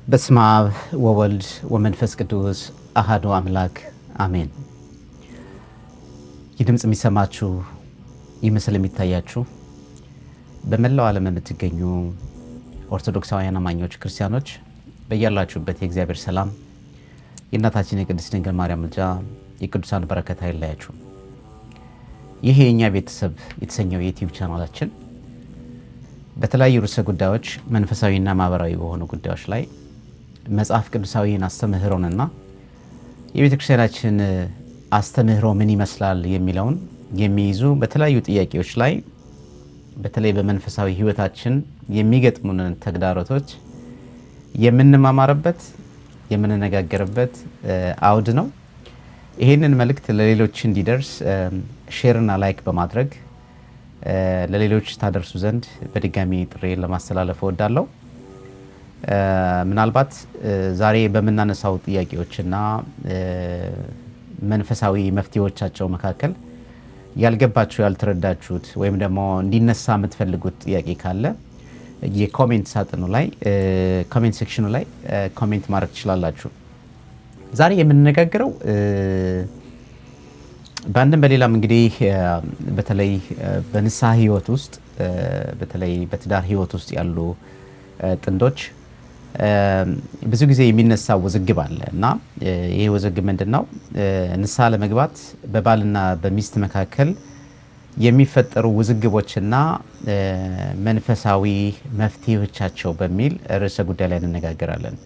በስመ አብ ወወልድ ወመንፈስ ቅዱስ አሐዱ አምላክ አሜን። ይህ ድምፅ የሚሰማችሁ ይህ ምስል የሚታያችሁ በመላው ዓለም የምትገኙ ኦርቶዶክሳውያን አማኞች ክርስቲያኖች በያላችሁበት የእግዚአብሔር ሰላም የእናታችን የቅድስት ድንግል ማርያም ምልጃ የቅዱሳን በረከት አይለያችሁ። ይህ የእኛ ቤተሰብ የተሰኘው የዩቲዩብ ቻናላችን በተለያዩ ርዕሰ ጉዳዮች መንፈሳዊና ማህበራዊ በሆኑ ጉዳዮች ላይ መጽሐፍ ቅዱሳዊን አስተምህሮንና የቤተ ክርስቲያናችን አስተምህሮ ምን ይመስላል የሚለውን የሚይዙ በተለያዩ ጥያቄዎች ላይ በተለይ በመንፈሳዊ ሕይወታችን የሚገጥሙንን ተግዳሮቶች የምንማማርበት የምንነጋገርበት አውድ ነው። ይህንን መልእክት ለሌሎች እንዲደርስ ሼርና ላይክ በማድረግ ለሌሎች ታደርሱ ዘንድ በድጋሚ ጥሪ ለማስተላለፍ እወዳለሁ። ምናልባት ዛሬ በምናነሳው ጥያቄዎችና መንፈሳዊ መፍትሄዎቻቸው መካከል ያልገባችሁ ያልተረዳችሁት ወይም ደግሞ እንዲነሳ የምትፈልጉት ጥያቄ ካለ የኮሜንት ሳጥኑ ላይ ኮሜንት ሴክሽኑ ላይ ኮሜንት ማድረግ ትችላላችሁ። ዛሬ የምንነጋገረው በአንድም በሌላም እንግዲህ በተለይ በንስሐ ህይወት ውስጥ በተለይ በትዳር ህይወት ውስጥ ያሉ ጥንዶች ብዙ ጊዜ የሚነሳ ውዝግብ አለ እና ይሄ ውዝግብ ምንድነው? ንስሐ ለመግባት በባልና በሚስት መካከል የሚፈጠሩ ውዝግቦችና መንፈሳዊ መፍትሄዎቻቸው በሚል ርዕሰ ጉዳይ ላይ እንነጋገራለን።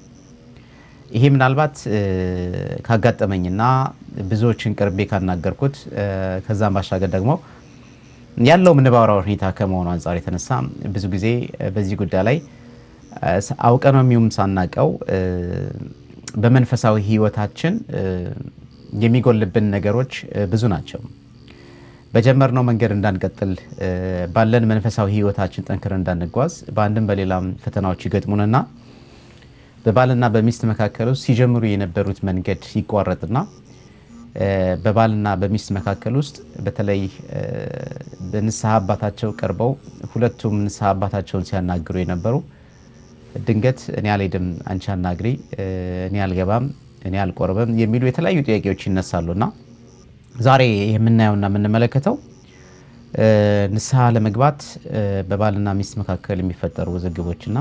ይሄ ምናልባት ካጋጠመኝና ብዙዎችን ቅርቤ ካናገርኩት ከዛም ባሻገር ደግሞ ያለው ምንባራው ሁኔታ ከመሆኑ አንጻር የተነሳ ብዙ ጊዜ በዚህ ጉዳይ ላይ አውቀነውም ሳናቀው በመንፈሳዊ ህይወታችን የሚጎልብን ነገሮች ብዙ ናቸው። በጀመርነው መንገድ እንዳንቀጥል ባለን መንፈሳዊ ህይወታችን ጠንክረን እንዳንጓዝ በአንድም በሌላም ፈተናዎች ይገጥሙንና በባልና በሚስት መካከል ውስጥ ሲጀምሩ የነበሩት መንገድ ይቋረጥና በባልና በሚስት መካከል ውስጥ በተለይ በንስሐ አባታቸው ቀርበው ሁለቱም ንስሐ አባታቸውን ሲያናግሩ የነበሩ ድንገት እኔ አልሄድም አንቺ አናግሪ፣ እኔ አልገባም፣ እኔ አልቆርብም የሚሉ የተለያዩ ጥያቄዎች ይነሳሉና ዛሬ የምናየውና የምንመለከተው ንስሐ ለመግባት በባልና ሚስት መካከል የሚፈጠሩ ውዝግቦችና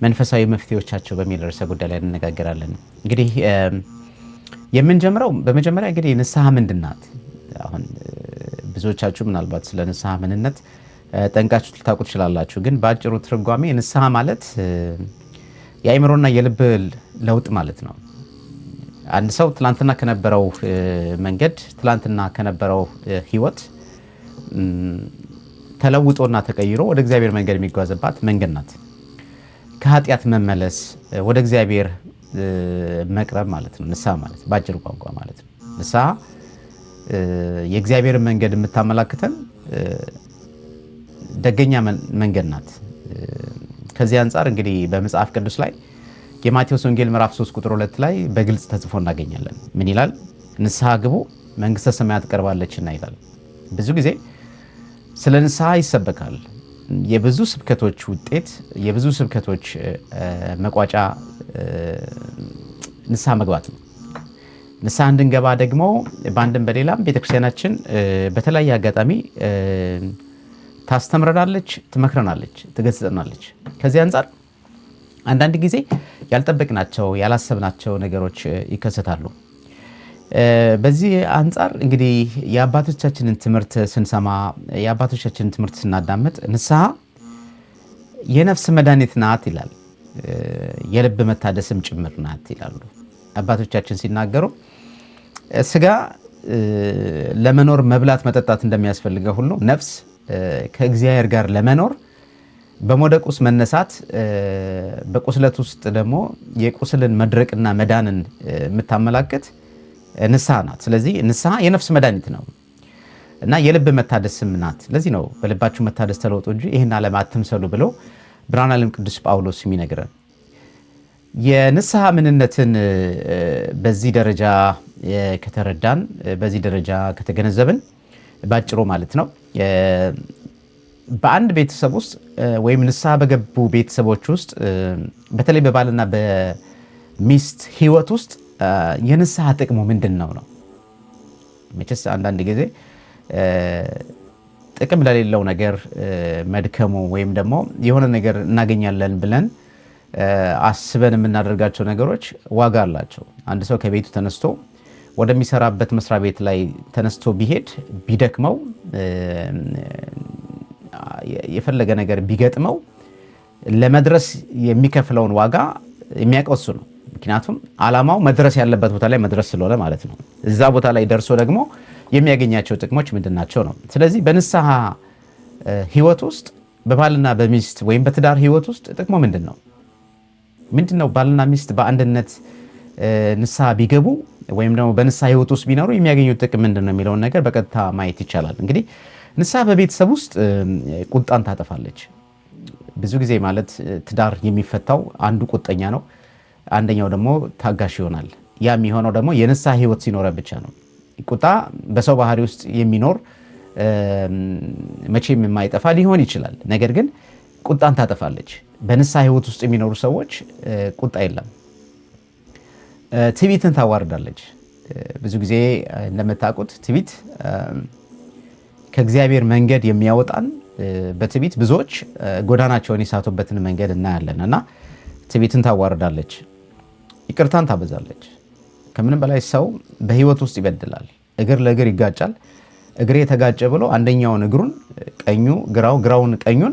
መንፈሳዊ መፍትሄዎቻቸው በሚል ርዕሰ ጉዳይ ላይ እንነጋገራለን። እንግዲህ የምንጀምረው በመጀመሪያ እንግዲህ ንስሐ ምንድን ናት? አሁን ብዙዎቻችሁ ምናልባት ስለ ንስሐ ምንነት ጠንቃችሁ ልታውቁ ትችላላችሁ። ግን በአጭሩ ትርጓሜ ንስሐ ማለት የአእምሮና የልብ ለውጥ ማለት ነው። አንድ ሰው ትላንትና ከነበረው መንገድ ትላንትና ከነበረው ህይወት ተለውጦና ተቀይሮ ወደ እግዚአብሔር መንገድ የሚጓዝባት መንገድ ናት። ከኃጢአት መመለስ ወደ እግዚአብሔር መቅረብ ማለት ነው ንስሐ ማለት በአጭሩ ቋንቋ ማለት ነው። ንስሐ የእግዚአብሔርን መንገድ የምታመላክተን ደገኛ መንገድ ናት። ከዚህ አንጻር እንግዲህ በመጽሐፍ ቅዱስ ላይ የማቴዎስ ወንጌል ምዕራፍ 3 ቁጥር 2 ላይ በግልጽ ተጽፎ እናገኛለን። ምን ይላል? ንስሐ ግቡ መንግስተ ሰማያት ቀርባለችና ይላል። ብዙ ጊዜ ስለ ንስሐ ይሰበካል። የብዙ ስብከቶች ውጤት የብዙ ስብከቶች መቋጫ ንስሐ መግባት ነው። ንስሐ እንድንገባ ደግሞ በአንድም በሌላም ቤተክርስቲያናችን በተለያየ አጋጣሚ ታስተምረናለች፣ ትመክረናለች፣ ትገስጸናለች። ከዚህ አንጻር አንዳንድ ጊዜ ያልጠበቅናቸው ያላሰብናቸው ነገሮች ይከሰታሉ። በዚህ አንጻር እንግዲህ የአባቶቻችንን ትምህርት ስንሰማ የአባቶቻችንን ትምህርት ስናዳምጥ ንስሐ የነፍስ መድኃኒት ናት ይላል፣ የልብ መታደስም ጭምር ናት ይላሉ አባቶቻችን ሲናገሩ። ስጋ ለመኖር መብላት መጠጣት እንደሚያስፈልገው ሁሉ ነፍስ ከእግዚአብሔር ጋር ለመኖር በመውደቅ ውስጥ መነሳት በቁስለት ውስጥ ደግሞ የቁስልን መድረቅና መዳንን የምታመላክት ንስሐ ናት። ስለዚህ ንስሐ የነፍስ መድኃኒት ነው እና የልብ መታደስም ናት። ለዚህ ነው በልባችሁ መታደስ ተለውጡ እንጂ ይህን ዓለም አትምሰሉ ብሎ ብርሃነ ዓለም ቅዱስ ጳውሎስ የሚነግረን። የንስሐ ምንነትን በዚህ ደረጃ ከተረዳን በዚህ ደረጃ ከተገነዘብን ባጭሩ ማለት ነው በአንድ ቤተሰብ ውስጥ ወይም ንስሐ በገቡ ቤተሰቦች ውስጥ በተለይ በባልና በሚስት ህይወት ውስጥ የንስሐ ጥቅሙ ምንድን ነው? መቼስ አንዳንድ ጊዜ ጥቅም ለሌለው ነገር መድከሙ ወይም ደግሞ የሆነ ነገር እናገኛለን ብለን አስበን የምናደርጋቸው ነገሮች ዋጋ አላቸው። አንድ ሰው ከቤቱ ተነስቶ ወደሚሰራበት መስሪያ ቤት ላይ ተነስቶ ቢሄድ ቢደክመው የፈለገ ነገር ቢገጥመው ለመድረስ የሚከፍለውን ዋጋ የሚያውቀው እሱ ነው። ምክንያቱም ዓላማው መድረስ ያለበት ቦታ ላይ መድረስ ስለሆነ ማለት ነው። እዛ ቦታ ላይ ደርሶ ደግሞ የሚያገኛቸው ጥቅሞች ምንድናቸው ነው። ስለዚህ በንስሐ ህይወት ውስጥ በባልና በሚስት ወይም በትዳር ህይወት ውስጥ ጥቅሙ ምንድን ነው? ባልና ሚስት በአንድነት ንስሐ ቢገቡ ወይም ደግሞ በንስሐ ህይወት ውስጥ ቢኖሩ የሚያገኙት ጥቅም ምንድን ነው የሚለውን ነገር በቀጥታ ማየት ይቻላል። እንግዲህ ንስሐ በቤተሰብ ውስጥ ቁጣን ታጠፋለች። ብዙ ጊዜ ማለት ትዳር የሚፈታው አንዱ ቁጠኛ ነው፣ አንደኛው ደግሞ ታጋሽ ይሆናል። ያ የሚሆነው ደግሞ የንስሐ ህይወት ሲኖረ ብቻ ነው። ቁጣ በሰው ባህሪ ውስጥ የሚኖር መቼም የማይጠፋ ሊሆን ይችላል። ነገር ግን ቁጣን ታጠፋለች። በንስሐ ህይወት ውስጥ የሚኖሩ ሰዎች ቁጣ የለም። ትዕቢትን ታዋርዳለች። ብዙ ጊዜ እንደምታውቁት ትዕቢት ከእግዚአብሔር መንገድ የሚያወጣን፣ በትዕቢት ብዙዎች ጎዳናቸውን የሳቱበትን መንገድ እናያለን እና ትዕቢትን ታዋርዳለች። ይቅርታን ታበዛለች። ከምንም በላይ ሰው በህይወት ውስጥ ይበድላል። እግር ለእግር ይጋጫል። እግሬ የተጋጨ ብሎ አንደኛውን እግሩን ቀኙ ግራውን ቀኙን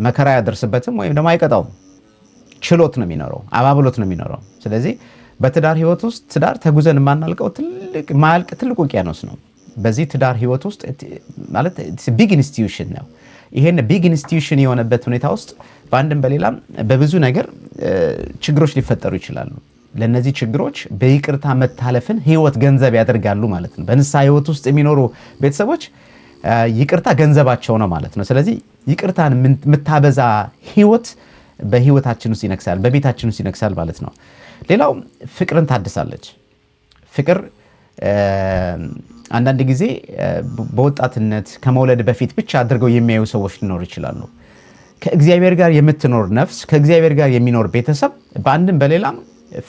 መከራ ያደርስበትም ወይም ደግሞ አይቀጣውም። ችሎት ነው የሚኖረው፣ አባብሎት ነው የሚኖረው። ስለዚህ በትዳር ህይወት ውስጥ ትዳር ተጉዘን የማናልቀው ማያልቅ ትልቅ ውቅያኖስ ነው። በዚህ ትዳር ህይወት ውስጥ ማለት ቢግ ኢንስቲትዩሽን ነው። ይሄን ቢግ ኢንስቲትዩሽን የሆነበት ሁኔታ ውስጥ በአንድም በሌላም በብዙ ነገር ችግሮች ሊፈጠሩ ይችላሉ። ለነዚህ ችግሮች በይቅርታ መታለፍን ህይወት ገንዘብ ያደርጋሉ ማለት ነው። በንስሐ ህይወት ውስጥ የሚኖሩ ቤተሰቦች ይቅርታ ገንዘባቸው ነው ማለት ነው። ስለዚህ ይቅርታን የምታበዛ ህይወት በህይወታችን ውስጥ ይነግሳል፣ በቤታችን ውስጥ ይነግሳል ማለት ነው። ሌላው ፍቅርን ታድሳለች። ፍቅር አንዳንድ ጊዜ በወጣትነት ከመውለድ በፊት ብቻ አድርገው የሚያዩ ሰዎች ሊኖሩ ይችላሉ። ከእግዚአብሔር ጋር የምትኖር ነፍስ፣ ከእግዚአብሔር ጋር የሚኖር ቤተሰብ በአንድም በሌላም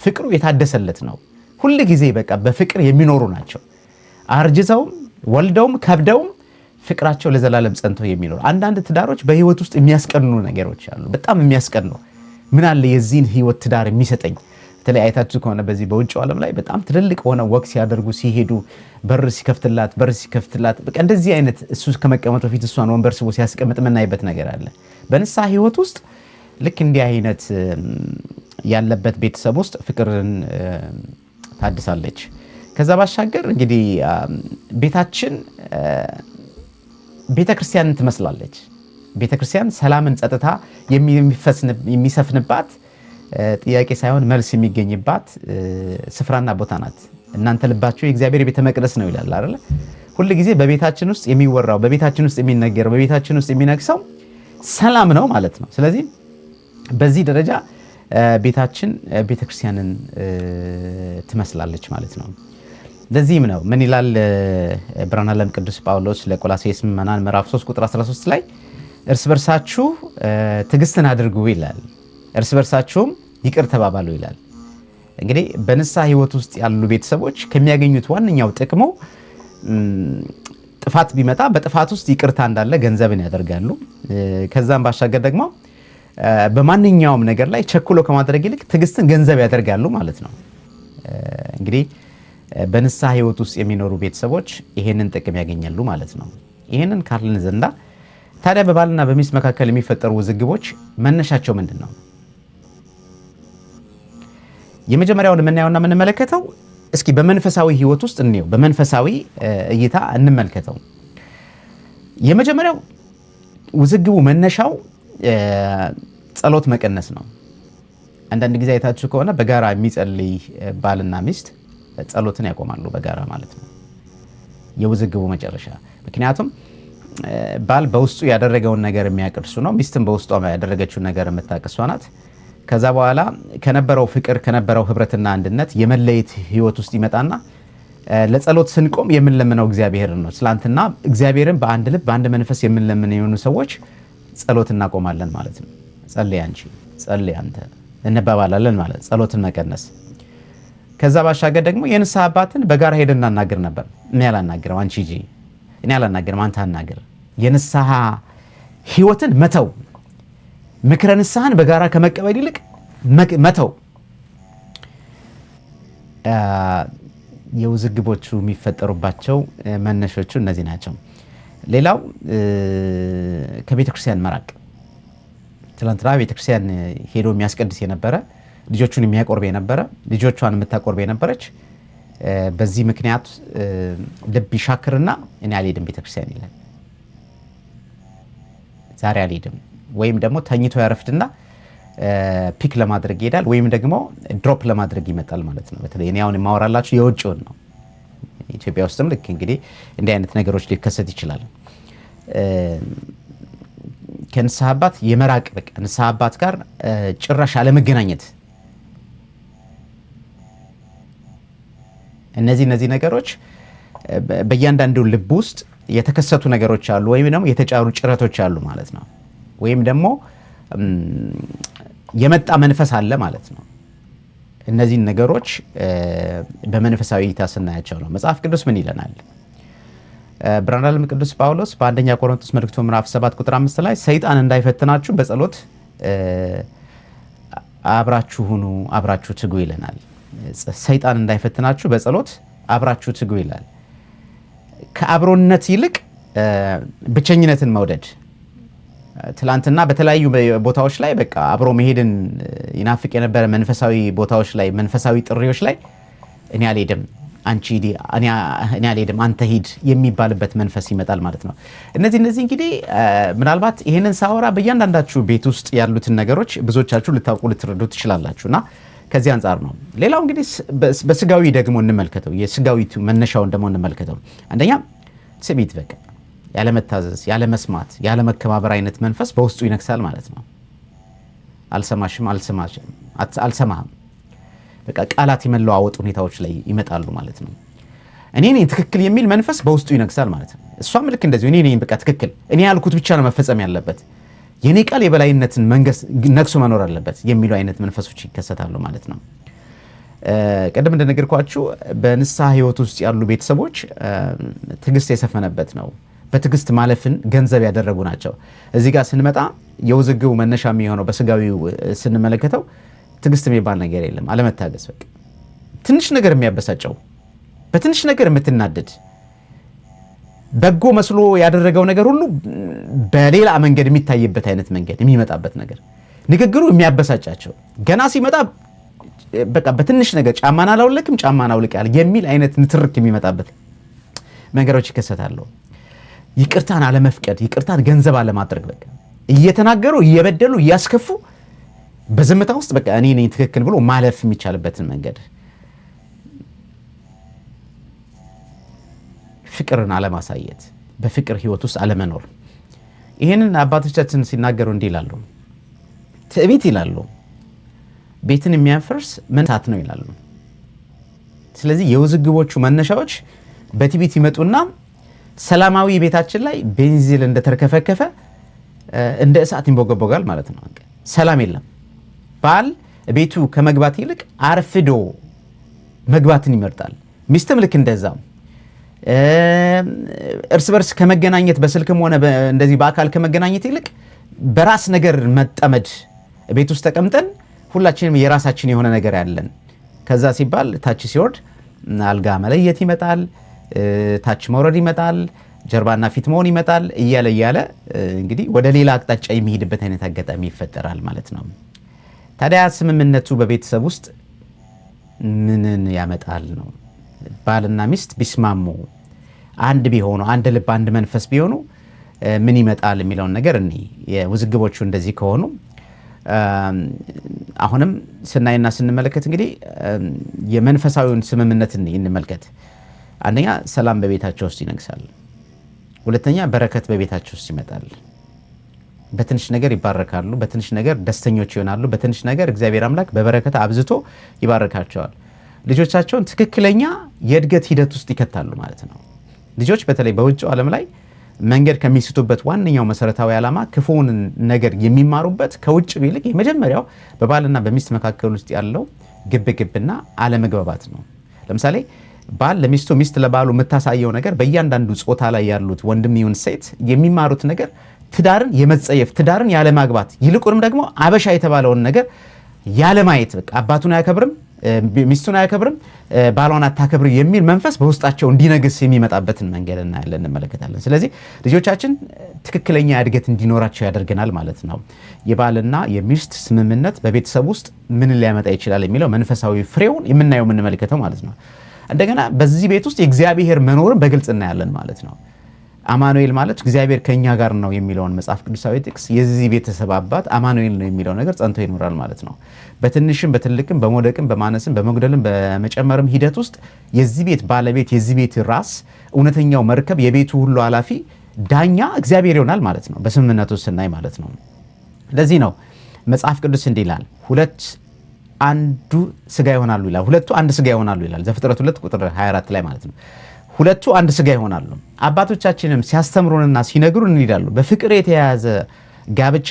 ፍቅሩ የታደሰለት ነው። ሁል ጊዜ በቃ በፍቅር የሚኖሩ ናቸው። አርጅተውም ወልደውም ከብደውም ፍቅራቸው ለዘላለም ጸንተው የሚኖሩ። አንዳንድ ትዳሮች በህይወት ውስጥ የሚያስቀኑ ነገሮች አሉ። በጣም የሚያስቀኑ ምን አለ የዚህን ህይወት ትዳር የሚሰጠኝ። በተለይ አይታችሁ ከሆነ በዚህ በውጭው ዓለም ላይ በጣም ትልልቅ ሆነ ወቅት ሲያደርጉ ሲሄዱ በር ሲከፍትላት በቃ እንደዚህ አይነት እሱ ከመቀመጡ በፊት እሷን ወንበር ስቦ ሲያስቀምጥ የምናይበት ነገር አለ። በንስሐ ህይወት ውስጥ ልክ እንዲህ አይነት ያለበት ቤተሰብ ውስጥ ፍቅርን ታድሳለች። ከዛ ባሻገር እንግዲህ ቤታችን ቤተክርስቲያንን ትመስላለች። ቤተክርስቲያን ሰላምን፣ ጸጥታ የሚሰፍንባት ጥያቄ ሳይሆን መልስ የሚገኝባት ስፍራና ቦታ ናት። እናንተ ልባችሁ የእግዚአብሔር ቤተ መቅደስ ነው ይላል አይደል? ሁል ጊዜ በቤታችን ውስጥ የሚወራው፣ በቤታችን ውስጥ የሚነገረው፣ በቤታችን ውስጥ የሚነግሰው ሰላም ነው ማለት ነው። ስለዚህ በዚህ ደረጃ ቤታችን ቤተክርስቲያንን ትመስላለች ማለት ነው። ለዚህም ነው ምን ይላል ብርሃነ ዓለም ቅዱስ ጳውሎስ ለቆላስይስ ምዕመናን ምዕራፍ 3 ቁጥር 13 ላይ እርስ በርሳችሁ ትዕግስትን አድርጉ ይላል፣ እርስ በርሳችሁም ይቅር ተባባሉ ይላል። እንግዲህ በንስሐ ህይወት ውስጥ ያሉ ቤተሰቦች ከሚያገኙት ዋነኛው ጥቅሙ ጥፋት ቢመጣ በጥፋት ውስጥ ይቅርታ እንዳለ ገንዘብን ያደርጋሉ። ከዛም ባሻገር ደግሞ በማንኛውም ነገር ላይ ቸኩሎ ከማድረግ ይልቅ ትዕግስትን ገንዘብ ያደርጋሉ ማለት ነው። እንግዲህ በንስሐ ህይወት ውስጥ የሚኖሩ ቤተሰቦች ይሄንን ጥቅም ያገኛሉ ማለት ነው። ይሄንን ካልን ዘንዳ ታዲያ በባልና በሚስት መካከል የሚፈጠሩ ውዝግቦች መነሻቸው ምንድን ነው? የመጀመሪያውን የምናየውና የምንመለከተው እስኪ በመንፈሳዊ ህይወት ውስጥ እንየው፣ በመንፈሳዊ እይታ እንመልከተው። የመጀመሪያው ውዝግቡ መነሻው ጸሎት መቀነስ ነው። አንዳንድ ጊዜ አይታችሁ ከሆነ በጋራ የሚጸልይ ባልና ሚስት ጸሎትን ያቆማሉ በጋራ ማለት ነው፣ የውዝግቡ መጨረሻ። ምክንያቱም ባል በውስጡ ያደረገውን ነገር የሚያውቅ እርሱ ነው፣ ሚስትም በውስጧ ያደረገችውን ነገር የምታውቅ እሷ ናት። ከዛ በኋላ ከነበረው ፍቅር ከነበረው ህብረትና አንድነት የመለየት ህይወት ውስጥ ይመጣና ለጸሎት ስንቆም የምንለምነው እግዚአብሔርን ነው። ትላንትና እግዚአብሔርን በአንድ ልብ በአንድ መንፈስ የምንለምን የሆኑ ሰዎች ጸሎት እናቆማለን ማለት ነው። ጸልይ አንቺ፣ ጸልይ አንተ እንባባላለን ማለት ጸሎትን መቀነስ። ከዛ ባሻገር ደግሞ የንስሐ አባትን በጋራ ሄደን እናናግር ነበር። እኔ አላናግርም፣ አንቺ ሂጂ፣ እኔ አላናግርም፣ አንተ አናግር። የንስሐ ህይወትን መተው፣ ምክረ ንስሐን በጋራ ከመቀበል ይልቅ መተው የውዝግቦቹ የሚፈጠሩባቸው መነሾቹ እነዚህ ናቸው። ሌላው ከቤተክርስቲያን መራቅ። ትላንትና ቤተክርስቲያን ሄዶ የሚያስቀድስ የነበረ ልጆቹን የሚያቆርብ የነበረ ልጆቿን የምታቆርብ የነበረች በዚህ ምክንያት ልብ ይሻክርና እኔ አልሄድም ቤተክርስቲያን ይላል። ዛሬ አልሄድም ወይም ደግሞ ተኝቶ ያረፍድና ፒክ ለማድረግ ይሄዳል ወይም ደግሞ ድሮፕ ለማድረግ ይመጣል ማለት ነው። በተለይ እኔ አሁን የማወራላችሁ የውጭውን ነው። ኢትዮጵያ ውስጥም ልክ እንግዲህ እንዲህ አይነት ነገሮች ሊከሰት ይችላል። ከንስሐ አባት የመራቅ በቃ ንስሐ አባት ጋር ጭራሽ አለመገናኘት። እነዚህ ነገሮች በእያንዳንዱ ልብ ውስጥ የተከሰቱ ነገሮች አሉ ወይም ደግሞ የተጫሩ ጭረቶች አሉ ማለት ነው። ወይም ደግሞ የመጣ መንፈስ አለ ማለት ነው። እነዚህን ነገሮች በመንፈሳዊ እይታ ስናያቸው ነው። መጽሐፍ ቅዱስ ምን ይለናል? ብርሃነ ዓለም ቅዱስ ጳውሎስ በአንደኛ ቆሮንቶስ መልእክቱ ምዕራፍ 7 ቁጥር 5 ላይ ሰይጣን እንዳይፈትናችሁ በጸሎት አብራችሁ ሁኑ፣ አብራችሁ ትጉ ይለናል። ሰይጣን እንዳይፈትናችሁ በጸሎት አብራችሁ ትጉ ይላል። ከአብሮነት ይልቅ ብቸኝነትን መውደድ። ትላንትና በተለያዩ ቦታዎች ላይ በቃ አብሮ መሄድን ይናፍቅ የነበረ መንፈሳዊ ቦታዎች ላይ መንፈሳዊ ጥሪዎች ላይ እኔ አልሄድም አንቺ ሂዲ፣ እኔ አልሄድም አንተ ሂድ የሚባልበት መንፈስ ይመጣል ማለት ነው። እነዚህ እንግዲህ ምናልባት ይህንን ሳወራ በእያንዳንዳችሁ ቤት ውስጥ ያሉትን ነገሮች ብዙዎቻችሁ ልታውቁ ልትረዱ ትችላላችሁ እና ከዚህ አንጻር ነው። ሌላው እንግዲህ በስጋዊ ደግሞ እንመልከተው፣ የስጋዊ መነሻውን ደግሞ እንመልከተው። አንደኛ ትዕቢት፣ በቃ ያለመታዘዝ፣ ያለመስማት፣ ያለመከባበር አይነት መንፈስ በውስጡ ይነግሳል ማለት ነው። አልሰማሽም፣ አልሰማህም፣ በቃ ቃላት የመለዋወጥ ሁኔታዎች ላይ ይመጣሉ ማለት ነው። እኔ ነኝ ትክክል የሚል መንፈስ በውስጡ ይነግሳል ማለት ነው። እሷም ልክ እንደዚሁ እኔ ነኝ በቃ ትክክል፣ እኔ ያልኩት ብቻ ነው መፈጸም ያለበት፣ የኔ ቃል የበላይነትን ነግሶ መኖር አለበት የሚሉ አይነት መንፈሶች ይከሰታሉ ማለት ነው። ቀደም እንደነገርኳችሁ በንስሐ ህይወት ውስጥ ያሉ ቤተሰቦች ትዕግስት የሰፈነበት ነው። በትዕግስት ማለፍን ገንዘብ ያደረጉ ናቸው። እዚህ ጋር ስንመጣ የውዝግቡ መነሻ የሚሆነው በስጋዊው ስንመለከተው ትዕግስት የሚባል ነገር የለም። አለመታገስ፣ በቃ ትንሽ ነገር የሚያበሳጨው፣ በትንሽ ነገር የምትናደድ፣ በጎ መስሎ ያደረገው ነገር ሁሉ በሌላ መንገድ የሚታይበት አይነት መንገድ የሚመጣበት ነገር፣ ንግግሩ የሚያበሳጫቸው ገና ሲመጣ በቃ በትንሽ ነገር ጫማን አላውልቅም ጫማን አውልቃል የሚል አይነት ንትርክ የሚመጣበት ነገሮች ይከሰታሉ። ይቅርታን አለመፍቀድ፣ ይቅርታን ገንዘብ አለማድረግ፣ በቃ እየተናገሩ እየበደሉ እያስከፉ በዝምታ ውስጥ በቃ እኔ ነኝ ትክክል ብሎ ማለፍ የሚቻልበትን መንገድ፣ ፍቅርን አለማሳየት፣ በፍቅር ህይወት ውስጥ አለመኖር። ይህንን አባቶቻችን ሲናገሩ እንዲህ ይላሉ። ትዕቢት ይላሉ ቤትን የሚያፈርስ መንሳት ነው ይላሉ። ስለዚህ የውዝግቦቹ መነሻዎች በትዕቢት ይመጡና ሰላማዊ ቤታችን ላይ ቤንዚል እንደተርከፈከፈ እንደ እሳት ይንቦገቦጋል ማለት ነው። ሰላም የለም። ባል ቤቱ ከመግባት ይልቅ አርፍዶ መግባትን ይመርጣል። ሚስትም ልክ እንደዛ እርስ በርስ ከመገናኘት በስልክም ሆነ እንደዚህ በአካል ከመገናኘት ይልቅ በራስ ነገር መጠመድ፣ ቤት ውስጥ ተቀምጠን ሁላችንም የራሳችን የሆነ ነገር ያለን፣ ከዛ ሲባል ታች ሲወርድ አልጋ መለየት ይመጣል፣ ታች መውረድ ይመጣል፣ ጀርባና ፊት መሆን ይመጣል፣ እያለ እንግዲህ ወደ ሌላ አቅጣጫ የሚሄድበት አይነት አጋጣሚ ይፈጠራል ማለት ነው። ታዲያ ስምምነቱ በቤተሰብ ውስጥ ምንን ያመጣል ነው? ባልና ሚስት ቢስማሙ፣ አንድ ቢሆኑ፣ አንድ ልብ አንድ መንፈስ ቢሆኑ ምን ይመጣል የሚለውን ነገር እኔ የውዝግቦቹ እንደዚህ ከሆኑ አሁንም ስናይና ስንመለከት እንግዲህ የመንፈሳዊውን ስምምነት እንመልከት። አንደኛ ሰላም በቤታቸው ውስጥ ይነግሳል። ሁለተኛ በረከት በቤታቸው ውስጥ ይመጣል። በትንሽ ነገር ይባረካሉ፣ በትንሽ ነገር ደስተኞች ይሆናሉ፣ በትንሽ ነገር እግዚአብሔር አምላክ በበረከት አብዝቶ ይባርካቸዋል። ልጆቻቸውን ትክክለኛ የእድገት ሂደት ውስጥ ይከታሉ ማለት ነው። ልጆች በተለይ በውጭው ዓለም ላይ መንገድ ከሚስቱበት ዋነኛው መሰረታዊ ዓላማ ክፉውን ነገር የሚማሩበት ከውጭ ይልቅ የመጀመሪያው በባልና በሚስት መካከል ውስጥ ያለው ግብግብና አለመግባባት ነው። ለምሳሌ ባል ለሚስቱ፣ ሚስት ለባሉ የምታሳየው ነገር በእያንዳንዱ ጾታ ላይ ያሉት ወንድም ይሁን ሴት የሚማሩት ነገር ትዳርን የመጸየፍ ትዳርን ያለማግባት ይልቁንም ደግሞ አበሻ የተባለውን ነገር ያለማየት፣ በቃ አባቱን አያከብርም፣ ሚስቱን አያከብርም፣ ባሏን አታከብር የሚል መንፈስ በውስጣቸው እንዲነግስ የሚመጣበትን መንገድ እናያለን፣ እንመለከታለን። ስለዚህ ልጆቻችን ትክክለኛ እድገት እንዲኖራቸው ያደርገናል ማለት ነው። የባልና የሚስት ስምምነት በቤተሰብ ውስጥ ምን ሊያመጣ ይችላል የሚለው መንፈሳዊ ፍሬውን የምናየው የምንመለከተው ማለት ነው። እንደገና በዚህ ቤት ውስጥ የእግዚአብሔር መኖርን በግልጽ እናያለን ማለት ነው። አማኑኤል ማለት እግዚአብሔር ከኛ ጋር ነው የሚለውን መጽሐፍ ቅዱሳዊ ጥቅስ የዚህ ቤተሰብ አባት አማኑኤል ነው የሚለው ነገር ጸንቶ ይኖራል ማለት ነው። በትንሽም በትልቅም በመውደቅም በማነስም በመጉደልም በመጨመርም ሂደት ውስጥ የዚህ ቤት ባለቤት የዚህ ቤት ራስ እውነተኛው መርከብ የቤቱ ሁሉ ኃላፊ ዳኛ እግዚአብሔር ይሆናል ማለት ነው። በስምምነቱ ስናይ ማለት ነው። ለዚህ ነው መጽሐፍ ቅዱስ እንዲህ ይላል፣ ሁለቱ አንድ ስጋ ይሆናሉ ይላል ዘፍጥረት 2 ቁጥር 24 ላይ ማለት ነው። ሁለቱ አንድ ስጋ ይሆናሉ። አባቶቻችንም ሲያስተምሩንና ሲነግሩን ይላሉ በፍቅር የተያያዘ ጋብቻ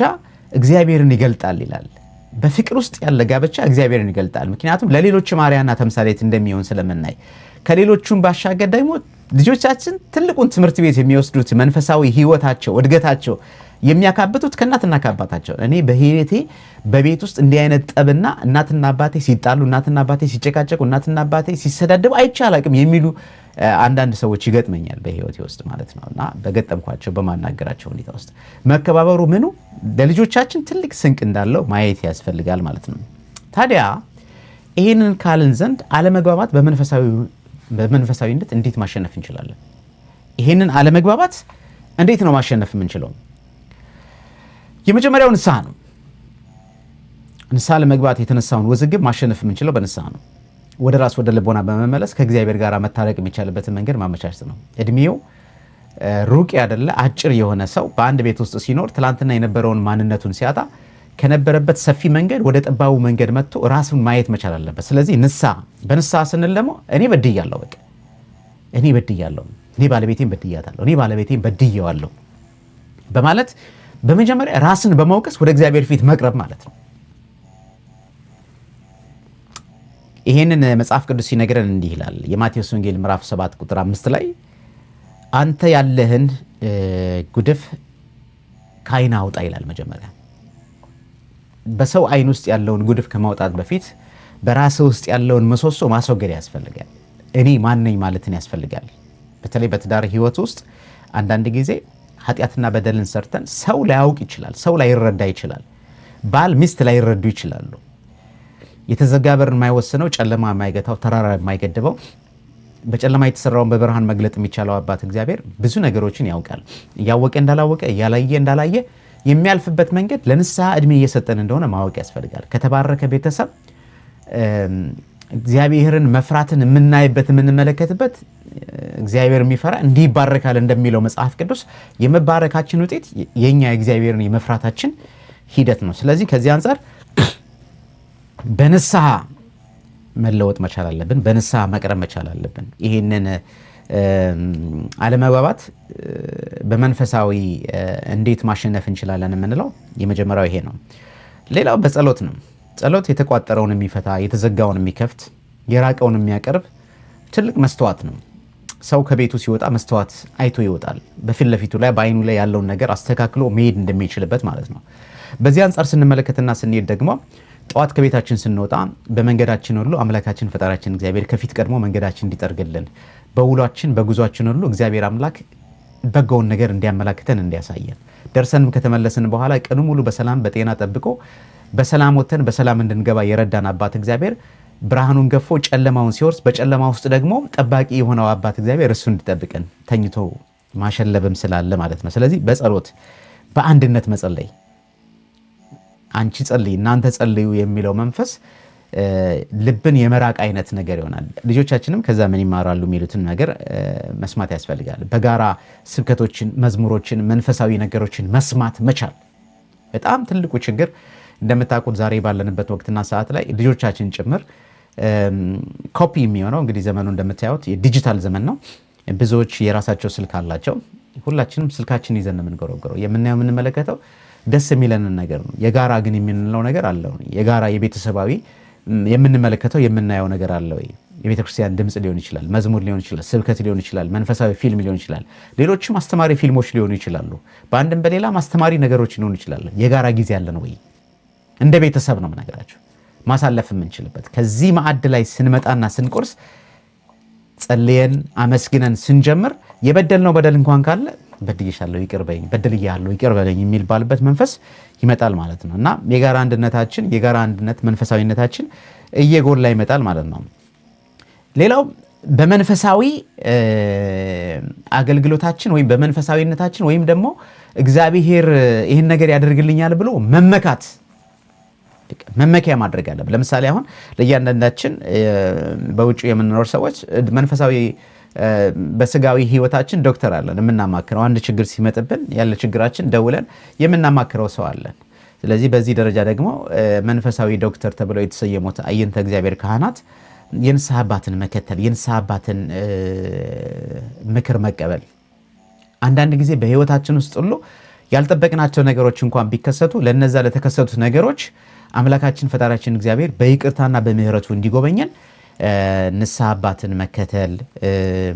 እግዚአብሔርን ይገልጣል ይላል። በፍቅር ውስጥ ያለ ጋብቻ እግዚአብሔርን ይገልጣል። ምክንያቱም ለሌሎች ማርያና ተምሳሌት እንደሚሆን ስለምናይ፣ ከሌሎቹም ባሻገር ደግሞ ልጆቻችን ትልቁን ትምህርት ቤት የሚወስዱት መንፈሳዊ ህይወታቸው እድገታቸው የሚያካብቱት ከእናትና ከአባታቸው። እኔ በህይወቴ በቤት ውስጥ እንዲህ አይነት ጠብና እናትና አባቴ ሲጣሉ፣ እናትና አባቴ ሲጨቃጨቁ፣ እናትና አባቴ ሲሰዳደቡ አይቼ አላቅም የሚሉ አንዳንድ ሰዎች ይገጥመኛል በህይወቴ ውስጥ ማለት ነው። እና በገጠምኳቸው በማናገራቸው ሁኔታ ውስጥ መከባበሩ ምኑ ለልጆቻችን ትልቅ ስንቅ እንዳለው ማየት ያስፈልጋል ማለት ነው። ታዲያ ይህንን ካልን ዘንድ አለመግባባት በመንፈሳዊነት እንዴት ማሸነፍ እንችላለን? ይህንን አለመግባባት እንዴት ነው ማሸነፍ የምንችለው? የመጀመሪያው ንስሐ ነው። ንስሐ ለመግባት የተነሳውን ውዝግብ ማሸነፍ የምንችለው በንስሐ ነው። ወደ ራስ ወደ ልቦና በመመለስ ከእግዚአብሔር ጋር መታረቅ የሚቻልበትን መንገድ ማመቻቸት ነው። እድሜው ሩቅ ያደለ አጭር የሆነ ሰው በአንድ ቤት ውስጥ ሲኖር ትላንትና የነበረውን ማንነቱን ሲያጣ ከነበረበት ሰፊ መንገድ ወደ ጠባቡ መንገድ መጥቶ ራሱን ማየት መቻል አለበት። ስለዚህ በንስሐ ስንል ደግሞ እኔ በድያለሁ፣ በቃ እኔ በድያለሁ፣ እኔ ባለቤቴን በድያታለሁ፣ እኔ ባለቤቴን በድየዋለሁ በማለት በመጀመሪያ ራስን በመውቀስ ወደ እግዚአብሔር ፊት መቅረብ ማለት ነው። ይሄንን መጽሐፍ ቅዱስ ሲነግረን እንዲህ ይላል። የማቴዎስ ወንጌል ምዕራፍ 7 ቁጥር 5 ላይ አንተ ያለህን ጉድፍ ከዓይንህ አውጣ ይላል። መጀመሪያ በሰው ዓይን ውስጥ ያለውን ጉድፍ ከማውጣት በፊት በራስህ ውስጥ ያለውን ምሰሶ ማስወገድ ያስፈልጋል። እኔ ማን ነኝ ማለትን ያስፈልጋል። በተለይ በትዳር ህይወት ውስጥ አንዳንድ ጊዜ ኃጢአትና በደልን ሰርተን ሰው ላያውቅ ይችላል፣ ሰው ላይረዳ ይችላል፣ ባል ሚስት ላይረዱ ይችላሉ። የተዘጋ በር የማይወስነው ጨለማ የማይገታው ተራራ የማይገድበው በጨለማ የተሰራውን በብርሃን መግለጥ የሚቻለው አባት እግዚአብሔር ብዙ ነገሮችን ያውቃል። እያወቀ እንዳላወቀ እያላየ እንዳላየ የሚያልፍበት መንገድ ለንስሐ እድሜ እየሰጠን እንደሆነ ማወቅ ያስፈልጋል። ከተባረከ ቤተሰብ እግዚአብሔርን መፍራትን የምናይበት የምንመለከትበት እግዚአብሔር የሚፈራ እንዲህ ይባረካል እንደሚለው መጽሐፍ ቅዱስ የመባረካችን ውጤት የኛ እግዚአብሔርን የመፍራታችን ሂደት ነው። ስለዚህ ከዚህ አንጻር በንስሐ መለወጥ መቻል አለብን። በንስሐ መቅረብ መቻል አለብን። ይህንን አለመግባባት በመንፈሳዊ እንዴት ማሸነፍ እንችላለን የምንለው የመጀመሪያው ይሄ ነው። ሌላው በጸሎት ነው። ጸሎት የተቋጠረውን የሚፈታ፣ የተዘጋውን የሚከፍት፣ የራቀውን የሚያቀርብ ትልቅ መስተዋት ነው። ሰው ከቤቱ ሲወጣ መስተዋት አይቶ ይወጣል። በፊት ለፊቱ ላይ በአይኑ ላይ ያለውን ነገር አስተካክሎ መሄድ እንደሚችልበት ማለት ነው። በዚህ አንጻር ስንመለከትና ስንሄድ ደግሞ ጠዋት ከቤታችን ስንወጣ በመንገዳችን ሁሉ አምላካችን ፈጣሪያችን እግዚአብሔር ከፊት ቀድሞ መንገዳችን እንዲጠርግልን፣ በውሏችን በጉዟችን ሁሉ እግዚአብሔር አምላክ በጎውን ነገር እንዲያመላክተን እንዲያሳየን፣ ደርሰንም ከተመለስን በኋላ ቀኑ ሙሉ በሰላም በጤና ጠብቆ በሰላም ወተን በሰላም እንድንገባ የረዳን አባት እግዚአብሔር ብርሃኑን ገፎ ጨለማውን ሲወርስ በጨለማ ውስጥ ደግሞ ጠባቂ የሆነው አባት እግዚአብሔር እሱ እንዲጠብቀን ተኝቶ ማሸለብም ስላለ ማለት ነው። ስለዚህ በጸሎት በአንድነት መጸለይ፣ አንቺ ጸልይ እናንተ ጸልዩ የሚለው መንፈስ ልብን የመራቅ አይነት ነገር ይሆናል። ልጆቻችንም ከዛ ምን ይማራሉ የሚሉትን ነገር መስማት ያስፈልጋል። በጋራ ስብከቶችን፣ መዝሙሮችን፣ መንፈሳዊ ነገሮችን መስማት መቻል በጣም ትልቁ ችግር እንደምታውቁት ዛሬ ባለንበት ወቅትና ሰዓት ላይ ልጆቻችን ጭምር ኮፒ የሚሆነው እንግዲህ ዘመኑ እንደምታዩት የዲጂታል ዘመን ነው። ብዙዎች የራሳቸው ስልክ አላቸው። ሁላችንም ስልካችን ይዘን ነው የምንጎረጎረው። የምናየው የምንመለከተው ደስ የሚለንን ነገር ነው። የጋራ ግን የምንለው ነገር አለ። የጋራ የቤተሰባዊ የምንመለከተው የምናየው ነገር አለ ወይ? የቤተ ክርስቲያን ድምፅ ሊሆን ይችላል፣ መዝሙር ሊሆን ይችላል፣ ስብከት ሊሆን ይችላል፣ መንፈሳዊ ፊልም ሊሆን ይችላል፣ ሌሎችም አስተማሪ ፊልሞች ሊሆኑ ይችላሉ። በአንድም በሌላም አስተማሪ ነገሮች ሊሆኑ ይችላል። የጋራ ጊዜ ያለን ወይ? እንደ ቤተሰብ ነው የምነግራቸው ማሳለፍ የምንችልበት። ከዚህ ማዕድ ላይ ስንመጣና ስንቆርስ ጸልየን አመስግነን ስንጀምር የበደልነው በደል እንኳን ካለ በድዬሻለሁ ይቅር በይኝ፣ በድዬሃለሁ ይቅር በለኝ የሚባልበት መንፈስ ይመጣል ማለት ነው እና የጋራ አንድነታችን የጋራ አንድነት መንፈሳዊነታችን እየጎላ ይመጣል ማለት ነው። ሌላው በመንፈሳዊ አገልግሎታችን ወይም በመንፈሳዊነታችን ወይም ደግሞ እግዚአብሔር ይህን ነገር ያደርግልኛል ብሎ መመኪያ ማድረግ አለብን። ለምሳሌ አሁን ለእያንዳንዳችን በውጭ የምንኖር ሰዎች መንፈሳዊ በስጋዊ ህይወታችን ዶክተር አለን የምናማክረው። አንድ ችግር ሲመጥብን ያለ ችግራችን ደውለን የምናማክረው ሰው አለን። ስለዚህ በዚህ ደረጃ ደግሞ መንፈሳዊ ዶክተር ተብለው የተሰየሙት አይንተ እግዚአብሔር ካህናት የንስሐ አባትን መከተል፣ የንስሐ አባትን ምክር መቀበል፣ አንዳንድ ጊዜ በህይወታችን ውስጥ ሁሉ ያልጠበቅናቸው ነገሮች እንኳን ቢከሰቱ ለነዛ ለተከሰቱት ነገሮች አምላካችን ፈጣሪያችን እግዚአብሔር በይቅርታና በምህረቱ እንዲጎበኘን ንስሐ አባትን መከተል፣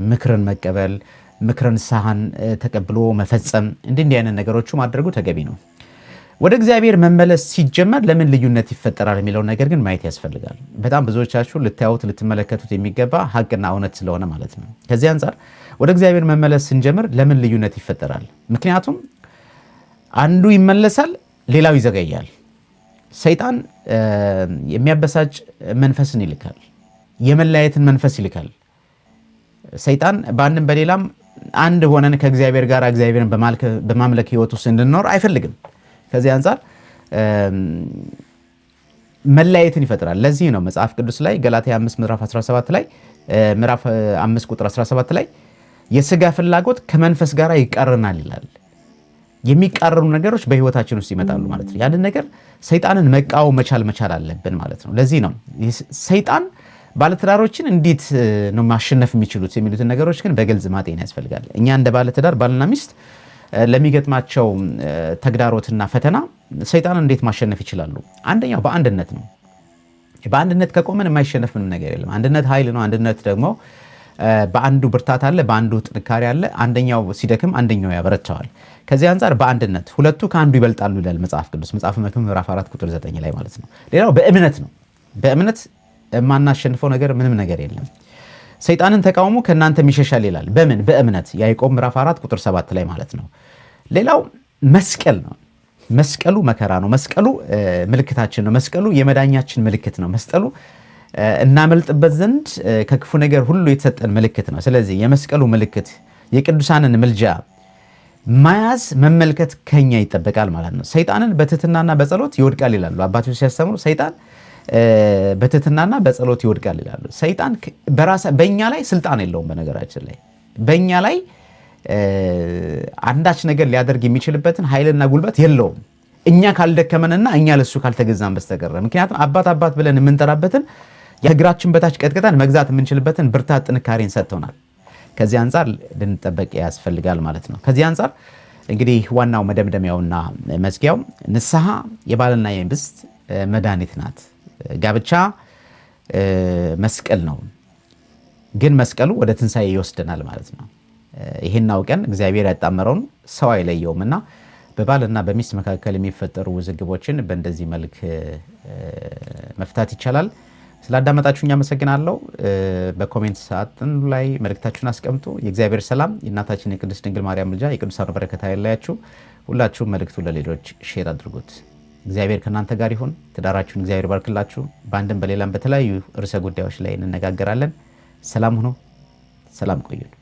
ምክርን መቀበል፣ ምክርን ንስሐን ተቀብሎ መፈጸም እንዲህ አይነት ነገሮቹ ማድረጉ ተገቢ ነው። ወደ እግዚአብሔር መመለስ ሲጀመር ለምን ልዩነት ይፈጠራል የሚለው ነገር ግን ማየት ያስፈልጋል። በጣም ብዙዎቻችሁ ልታዩት ልትመለከቱት የሚገባ ሀቅና እውነት ስለሆነ ማለት ነው። ከዚህ አንጻር ወደ እግዚአብሔር መመለስ ስንጀምር ለምን ልዩነት ይፈጠራል? ምክንያቱም አንዱ ይመለሳል፣ ሌላው ይዘገያል። ሰይጣን የሚያበሳጭ መንፈስን ይልካል፣ የመለያየትን መንፈስ ይልካል። ሰይጣን በአንድም በሌላም አንድ ሆነን ከእግዚአብሔር ጋር እግዚአብሔርን በማምለክ ህይወት ውስጥ እንድንኖር አይፈልግም። ከዚህ አንጻር መለያየትን ይፈጥራል። ለዚህ ነው መጽሐፍ ቅዱስ ላይ ገላትያ 5 ምዕራፍ 17 ላይ ምዕራፍ 5 ቁጥር 17 ላይ የስጋ ፍላጎት ከመንፈስ ጋር ይቃረናል ይላል። የሚቃረኑ ነገሮች በህይወታችን ውስጥ ይመጣሉ ማለት ነው። ያንን ነገር ሰይጣንን መቃወም መቻል አለብን ማለት ነው። ለዚህ ነው ሰይጣን ባለትዳሮችን እንዴት ነው ማሸነፍ የሚችሉት የሚሉትን ነገሮች ግን በግልጽ ማጤን ያስፈልጋል። እኛ እንደ ባለትዳር ባልና ሚስት ለሚገጥማቸው ተግዳሮትና ፈተና ሰይጣንን እንዴት ማሸነፍ ይችላሉ? አንደኛው በአንድነት ነው። በአንድነት ከቆመን የማይሸነፍ ምንም ነገር የለም። አንድነት ኃይል ነው። አንድነት ደግሞ በአንዱ ብርታት አለ፣ በአንዱ ጥንካሬ አለ። አንደኛው ሲደክም አንደኛው ያበረታዋል። ከዚህ አንጻር በአንድነት ሁለቱ ከአንዱ ይበልጣሉ ይላል መጽሐፍ ቅዱስ መጽሐፈ መክብብ ምዕራፍ 4 ቁጥር 9 ላይ ማለት ነው። ሌላው በእምነት ነው። በእምነት የማናሸንፈው ነገር ምንም ነገር የለም። ሰይጣንን ተቃውሞ ከእናንተ ይሸሻል ይላል። በምን? በእምነት ያዕቆብ ምዕራፍ 4 ቁጥር 7 ላይ ማለት ነው። ሌላው መስቀል ነው። መስቀሉ መከራ ነው። መስቀሉ ምልክታችን ነው። መስቀሉ የመዳኛችን ምልክት ነው። መስቀሉ እናመልጥበት ዘንድ ከክፉ ነገር ሁሉ የተሰጠን ምልክት ነው። ስለዚህ የመስቀሉ ምልክት የቅዱሳንን ምልጃ ማያዝ መመልከት ከኛ ይጠበቃል ማለት ነው። ሰይጣንን በትህትናና በጸሎት ይወድቃል ይላሉ አባቶች ሲያስተምሩ። ሰይጣን በትህትናና በጸሎት ይወድቃል ይላሉ። ሰይጣን በእኛ ላይ ስልጣን የለውም። በነገራችን ላይ በእኛ ላይ አንዳች ነገር ሊያደርግ የሚችልበትን ኃይልና ጉልበት የለውም እኛ ካልደከመንና እኛ ለሱ ካልተገዛን በስተቀር። ምክንያቱም አባት ብለን የምንጠራበትን የእግራችን በታች ቀጥቅጠን መግዛት የምንችልበትን ብርታት ጥንካሬን ሰጥቶናል። ከዚህ አንጻር ልንጠበቅ ያስፈልጋል ማለት ነው። ከዚህ አንጻር እንግዲህ ዋናው መደምደሚያውና መዝጊያው ንስሐ የባልና የሚስት መድኃኒት ናት። ጋብቻ መስቀል ነው፣ ግን መስቀሉ ወደ ትንሣኤ ይወስደናል ማለት ነው። ይህን አውቀን እግዚአብሔር ያጣመረውን ሰው አይለየውም እና በባልና በሚስት መካከል የሚፈጠሩ ውዝግቦችን በእንደዚህ መልክ መፍታት ይቻላል። ስላዳመጣችሁኝ አመሰግናለሁ። በኮሜንት ሳጥን ላይ መልእክታችሁን አስቀምጡ። የእግዚአብሔር ሰላም የእናታችን የቅድስት ድንግል ማርያም ምልጃ የቅዱሳኑ በረከት አይለያችሁ። ሁላችሁም መልእክቱ ለሌሎች ሼር አድርጉት። እግዚአብሔር ከእናንተ ጋር ይሁን። ትዳራችሁን እግዚአብሔር ባርክላችሁ። በአንድም በሌላም በተለያዩ ርዕሰ ጉዳዮች ላይ እንነጋገራለን። ሰላም ሁኑ። ሰላም ቆዩን።